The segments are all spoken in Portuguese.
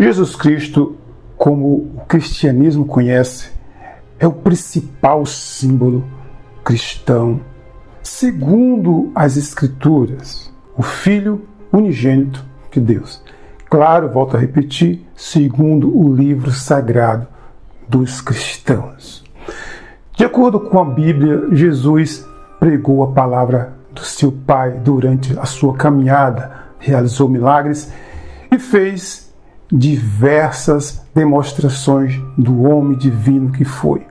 Jesus Cristo, como o cristianismo conhece, é o principal símbolo cristão, segundo as Escrituras, o Filho unigênito de Deus. Claro, volto a repetir, segundo o livro sagrado dos cristãos. De acordo com a Bíblia, Jesus pregou a palavra do seu Pai durante a sua caminhada, realizou milagres e fez diversas demonstrações do homem divino que foi.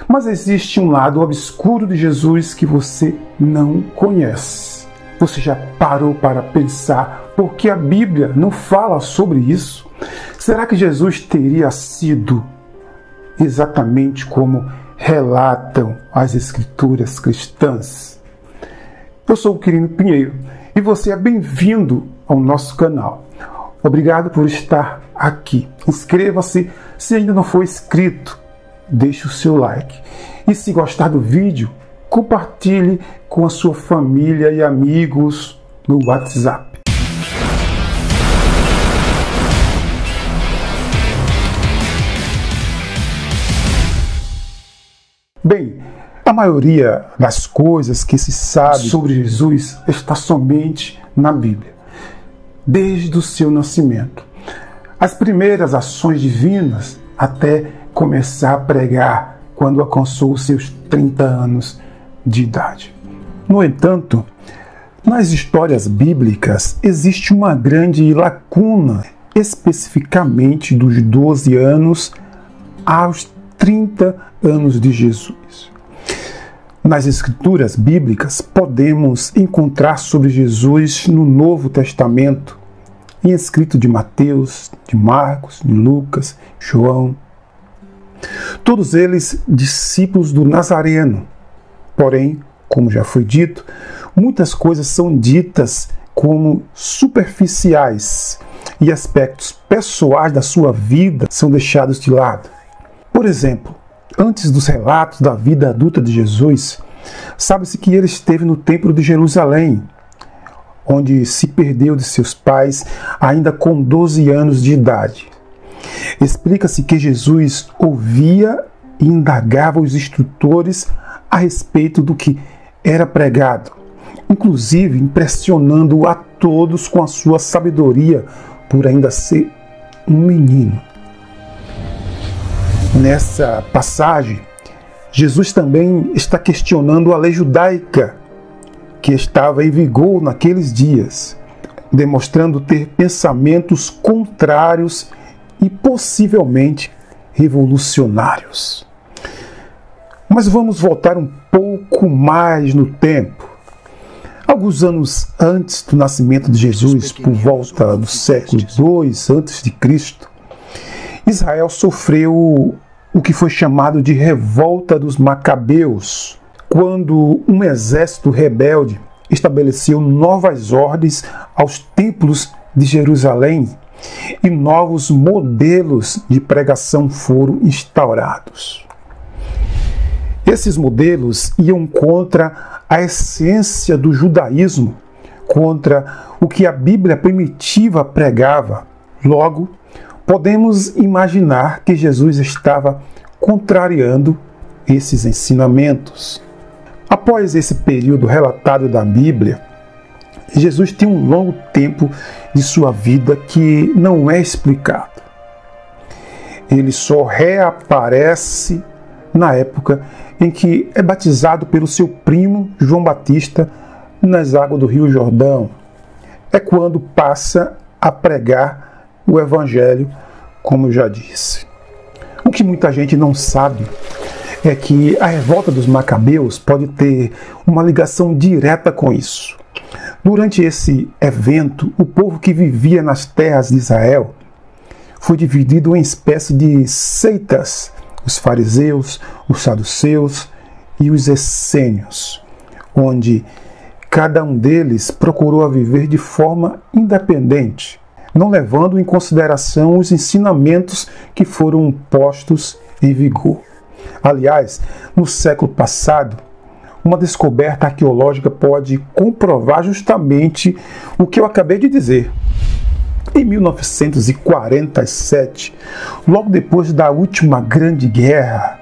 Mas existe um lado obscuro de Jesus que você não conhece. Você já parou para pensar por que a Bíblia não fala sobre isso? Será que Jesus teria sido exatamente como relatam as Escrituras cristãs? Eu sou o Quirino Pinheiro e você é bem-vindo ao nosso canal. Obrigado por estar aqui. Inscreva-se se ainda não for inscrito. Deixe o seu like. E se gostar do vídeo, compartilhe com a sua família e amigos no WhatsApp. Bem, a maioria das coisas que se sabe sobre Jesus está somente na Bíblia, desde o seu nascimento. As primeiras ações divinas até começar a pregar quando alcançou os seus 30 anos de idade. No entanto, nas histórias bíblicas existe uma grande lacuna, especificamente dos 12 anos aos 30 anos de Jesus. Nas Escrituras bíblicas podemos encontrar sobre Jesus no Novo Testamento, em escrito de Mateus, de Marcos, de Lucas, João. Todos eles discípulos do Nazareno. Porém, como já foi dito, muitas coisas são ditas como superficiais e aspectos pessoais da sua vida são deixados de lado. Por exemplo, antes dos relatos da vida adulta de Jesus, sabe-se que ele esteve no Templo de Jerusalém, onde se perdeu de seus pais ainda com 12 anos de idade. Explica-se que Jesus ouvia e indagava os instrutores a respeito do que era pregado, inclusive impressionando a todos com a sua sabedoria por ainda ser um menino. Nessa passagem, Jesus também está questionando a lei judaica que estava em vigor naqueles dias, demonstrando ter pensamentos contrários e possivelmente revolucionários. Mas vamos voltar um pouco mais no tempo. Alguns anos antes do nascimento de Jesus, por volta do século II a.C., Israel sofreu o que foi chamado de Revolta dos Macabeus, quando um exército rebelde estabeleceu novas ordens aos templos de Jerusalém e novos modelos de pregação foram instaurados. Esses modelos iam contra a essência do judaísmo, contra o que a Bíblia primitiva pregava. Logo, podemos imaginar que Jesus estava contrariando esses ensinamentos. Após esse período relatado da Bíblia, Jesus tem um longo tempo de sua vida que não é explicado. Ele só reaparece na época em que é batizado pelo seu primo João Batista nas águas do Rio Jordão. É quando passa a pregar o Evangelho, como eu já disse. O que muita gente não sabe é que a revolta dos Macabeus pode ter uma ligação direta com isso. Durante esse evento, o povo que vivia nas terras de Israel foi dividido em espécie de seitas, os fariseus, os saduceus e os essênios, onde cada um deles procurou a viver de forma independente, não levando em consideração os ensinamentos que foram postos em vigor. Aliás, no século passado, uma descoberta arqueológica pode comprovar justamente o que eu acabei de dizer. Em 1947, logo depois da última Grande Guerra,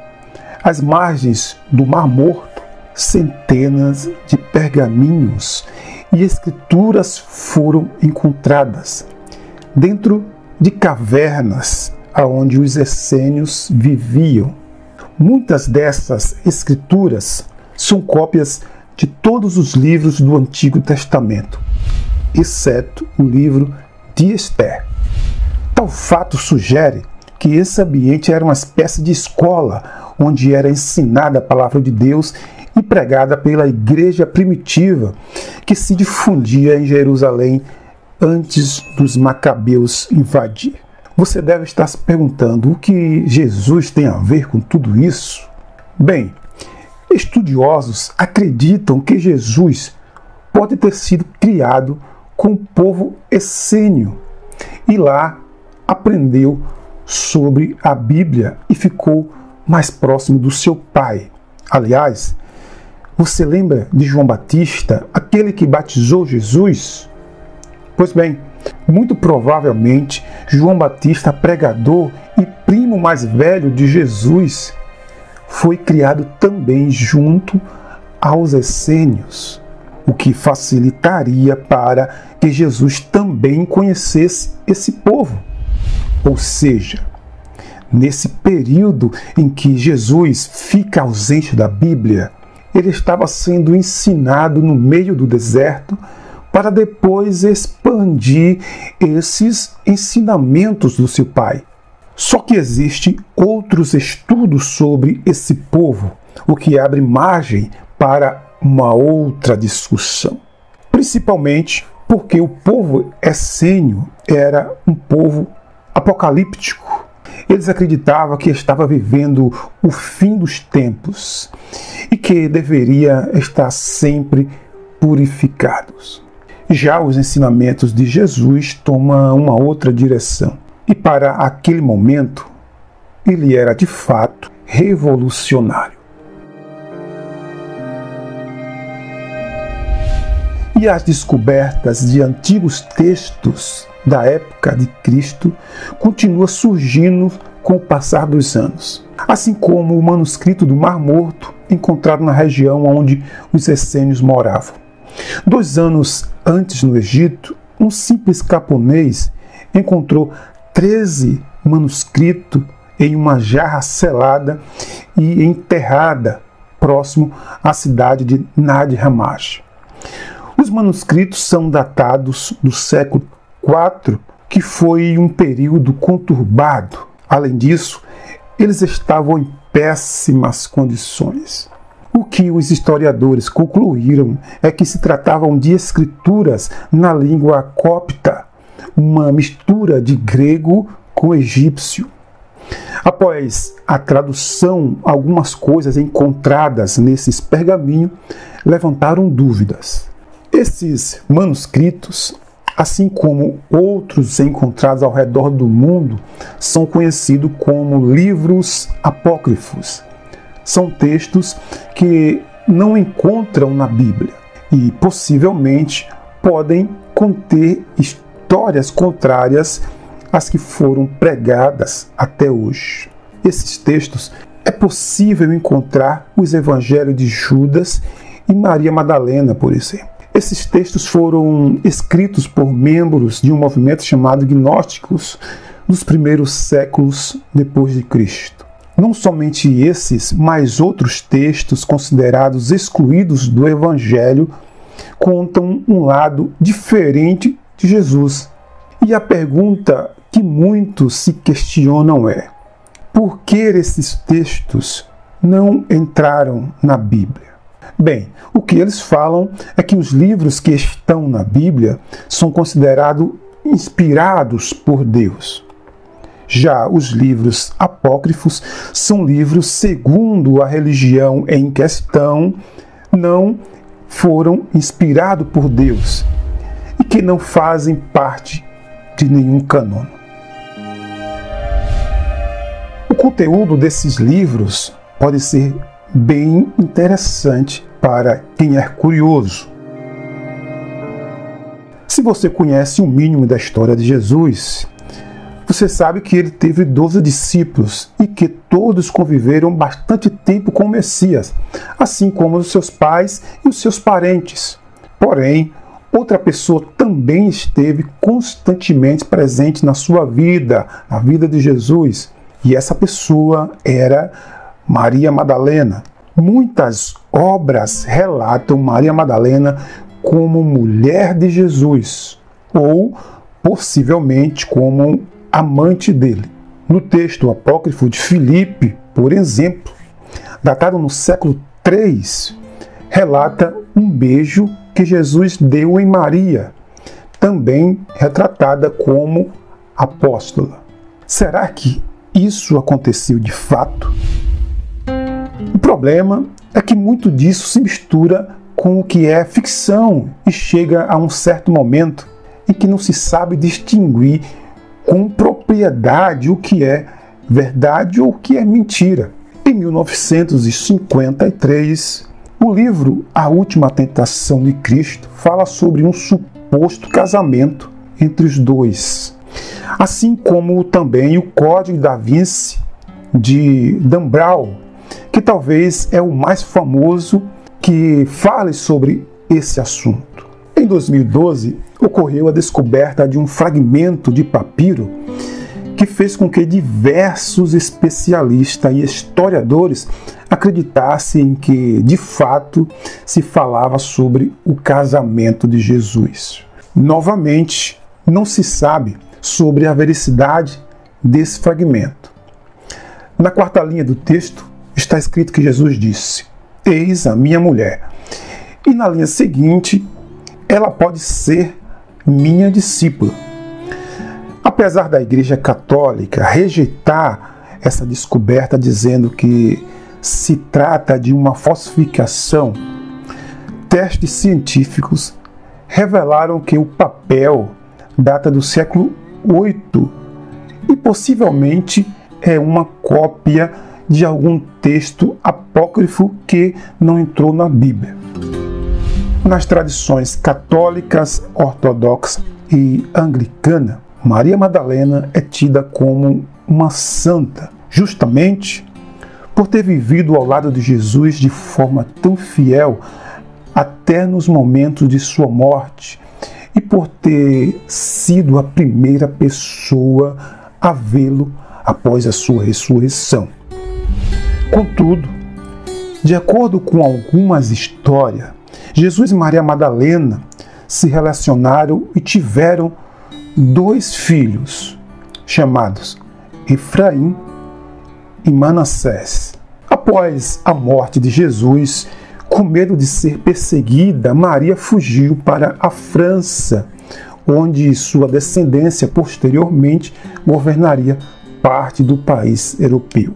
às margens do Mar Morto, centenas de pergaminhos e escrituras foram encontradas dentro de cavernas onde os essênios viviam. Muitas dessas escrituras são cópias de todos os livros do Antigo Testamento, exceto o livro de Esther. Tal fato sugere que esse ambiente era uma espécie de escola onde era ensinada a palavra de Deus e pregada pela igreja primitiva que se difundia em Jerusalém antes dos macabeus invadir. Você deve estar se perguntando o que Jesus tem a ver com tudo isso? Bem, estudiosos acreditam que Jesus pode ter sido criado com o povo essênio e lá aprendeu sobre a Bíblia e ficou mais próximo do seu pai. Aliás, você lembra de João Batista, aquele que batizou Jesus? Pois bem, muito provavelmente João Batista, pregador e primo mais velho de Jesus, foi criado também junto aos essênios, o que facilitaria para que Jesus também conhecesse esse povo. Ou seja, nesse período em que Jesus fica ausente da Bíblia, ele estava sendo ensinado no meio do deserto para depois expandir esses ensinamentos do seu pai. Só que existem outros estudos sobre esse povo, o que abre margem para uma outra discussão. Principalmente porque o povo essênio era um povo apocalíptico. Eles acreditavam que estava vivendo o fim dos tempos e que deveria estar sempre purificados. Já os ensinamentos de Jesus tomam uma outra direção. E para aquele momento, ele era de fato revolucionário. E as descobertas de antigos textos da época de Cristo continuam surgindo com o passar dos anos. Assim como o manuscrito do Mar Morto, encontrado na região onde os essênios moravam. 2 anos antes, no Egito, um simples camponês encontrou 13 manuscritos em uma jarra selada e enterrada próximo à cidade de Nadi Hamash. Os manuscritos são datados do século IV, que foi um período conturbado. Além disso, eles estavam em péssimas condições. O que os historiadores concluíram é que se tratavam de escrituras na língua copta, uma mistura de grego com egípcio. Após a tradução, algumas coisas encontradas nesses pergaminhos levantaram dúvidas. Esses manuscritos, assim como outros encontrados ao redor do mundo, são conhecidos como livros apócrifos. São textos que não encontram na Bíblia e possivelmente podem conter histórias contrárias às que foram pregadas até hoje. Esses textos é possível encontrar os evangelhos de Judas e Maria Madalena, por exemplo. Esses textos foram escritos por membros de um movimento chamado gnósticos nos primeiros séculos depois de Cristo. Não somente esses, mas outros textos considerados excluídos do Evangelho contam um lado diferente de Jesus. E a pergunta que muitos se questionam é: por que esses textos não entraram na Bíblia? Bem, o que eles falam é que os livros que estão na Bíblia são considerados inspirados por Deus. Já os livros apócrifos são livros segundo a religião em questão, não foram inspirados por Deus e que não fazem parte de nenhum cânon. O conteúdo desses livros pode ser bem interessante para quem é curioso. Se você conhece o mínimo da história de Jesus, você sabe que ele teve 12 discípulos e que todos conviveram bastante tempo com o Messias, assim como os seus pais e os seus parentes. Porém, outra pessoa também esteve constantemente presente na sua vida, na vida de Jesus, e essa pessoa era Maria Madalena. Muitas obras relatam Maria Madalena como mulher de Jesus, ou possivelmente como amante dele. No texto apócrifo de Filipe, por exemplo, datado no século III, relata um beijo que Jesus deu em Maria, também retratada como apóstola. Será que isso aconteceu de fato? O problema é que muito disso se mistura com o que é ficção e chega a um certo momento em que não se sabe distinguir com propriedade o que é verdade ou o que é mentira. Em 1953, o livro A Última Tentação de Cristo fala sobre um suposto casamento entre os dois, assim como também o Código da Vinci de Dan Brown, que talvez é o mais famoso que fale sobre esse assunto. Em 2012, ocorreu a descoberta de um fragmento de papiro que fez com que diversos especialistas e historiadores acreditassem que, de fato, se falava sobre o casamento de Jesus. Novamente, não se sabe sobre a veracidade desse fragmento. Na quarta linha do texto está escrito que Jesus disse: "Eis a minha mulher." E na linha seguinte, ela pode ser minha discípula. Apesar da Igreja Católica rejeitar essa descoberta dizendo que se trata de uma falsificação, testes científicos revelaram que o papel data do século VIII e possivelmente é uma cópia de algum texto apócrifo que não entrou na Bíblia. Nas tradições católicas, ortodoxa e anglicana, Maria Madalena é tida como uma santa, justamente por ter vivido ao lado de Jesus de forma tão fiel até nos momentos de sua morte e por ter sido a primeira pessoa a vê-lo após a sua ressurreição. Contudo, de acordo com algumas histórias, Jesus e Maria Madalena se relacionaram e tiveram 2 filhos, chamados Efraim e Manassés. Após a morte de Jesus, com medo de ser perseguida, Maria fugiu para a França, onde sua descendência posteriormente governaria parte do país europeu.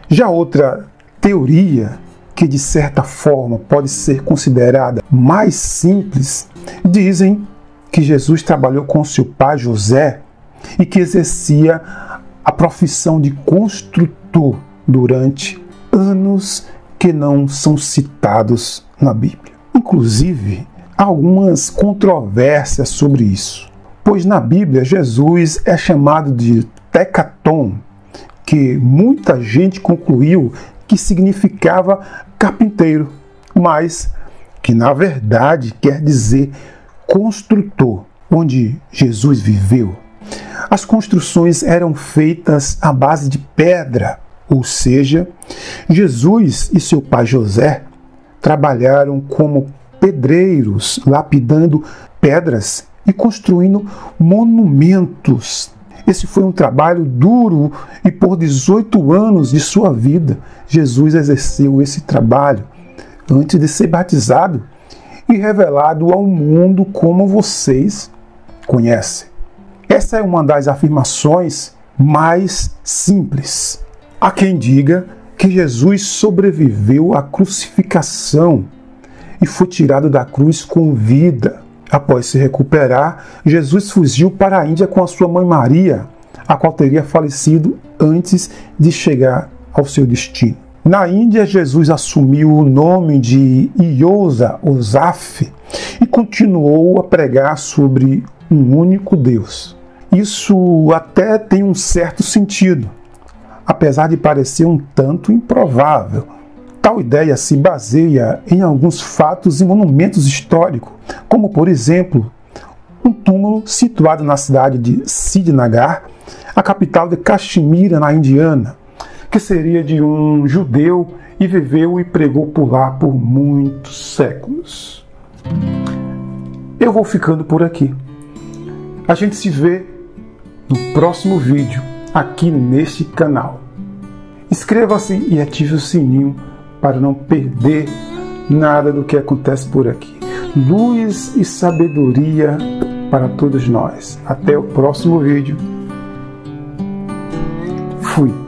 Já outra teoria, que de certa forma pode ser considerada mais simples, dizem que Jesus trabalhou com seu pai José e que exercia a profissão de construtor durante anos que não são citados na Bíblia. Inclusive, há algumas controvérsias sobre isso, pois na Bíblia Jesus é chamado de Tecaton, que muita gente concluiu que significava carpinteiro, mas que na verdade quer dizer construtor, onde Jesus viveu. As construções eram feitas à base de pedra, ou seja, Jesus e seu pai José trabalharam como pedreiros, lapidando pedras e construindo monumentos. Esse foi um trabalho duro e por 18 anos de sua vida, Jesus exerceu esse trabalho antes de ser batizado e revelado ao mundo como vocês conhecem. Essa é uma das afirmações mais simples. Há quem diga que Jesus sobreviveu à crucificação e foi tirado da cruz com vida. Após se recuperar, Jesus fugiu para a Índia com a sua mãe Maria, a qual teria falecido antes de chegar ao seu destino. Na Índia, Jesus assumiu o nome de Iosa Osaf, e continuou a pregar sobre um único Deus. Isso até tem um certo sentido, apesar de parecer um tanto improvável. Tal ideia se baseia em alguns fatos e monumentos históricos, como, por exemplo, um túmulo situado na cidade de Srinagar, a capital de Caxemira, na Indiana, que seria de um judeu e viveu e pregou por lá por muitos séculos. Eu vou ficando por aqui. A gente se vê no próximo vídeo aqui neste canal. Inscreva-se e ative o sininho para não perder nada do que acontece por aqui. Luz e sabedoria para todos nós. Até o próximo vídeo. Fui.